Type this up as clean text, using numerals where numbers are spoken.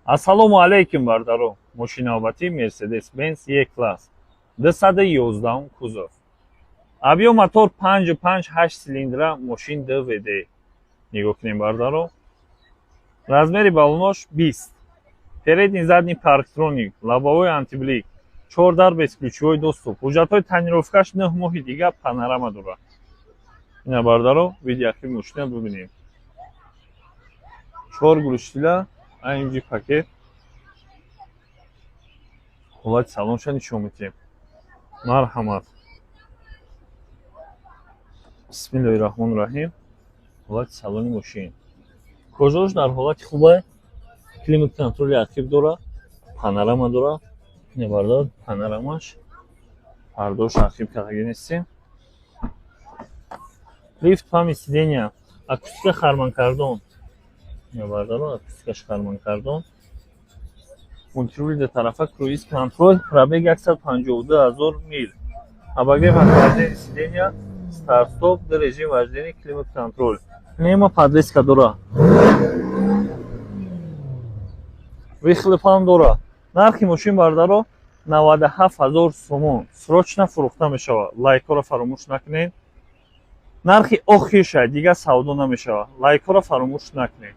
Ассалому алейкум, бардаро. Мошиновати Mercedes-Benz E-Class 211 кузов. Объем мотор 5.8 цилиндра, машин ДВД. Нигоҳ кунем, бардаро. Размери баллонош 20. Передний задний парктроник, лобовой антиблик, 4 дар без ключевой доступ. Ҳуҷҷатҳои танировкаш 9 моҳи дига панорама дорад. Ина, бардаро, видеохи машина бибинем. 4 гӯштила, AMG пакет. Ҳолати салонша нишон медиҳем. Марҳамат. Бисмиллаҳир-раҳмонир-раҳим. ҳолати салони мошин. Кожааш дар ҳолати хуба. Климат контроли актив дорад. Панорама дорад. Ина, бардаро, панорамаш. Пардош актив кардаги нестем. Лифт, пами сидения, акустика харманкардон. Ина, бардаро, акустикаш харманкардон. Мультируль до тарафа, круиз контроль, пробег 152,000 мил. Обогрев охлаждения сидения, старт-стоп, режим вождения, климат контроль. Клемма подлеска дора. Выхлопан дора. Нархи машин, бардаро, 97,000 сомон. Срочно фурӯхта мешавад. Лайкҳоро фаромӯш накунед. Нархи охирша дига савдо намешавад. Лайкҳоро фаромӯш накунед.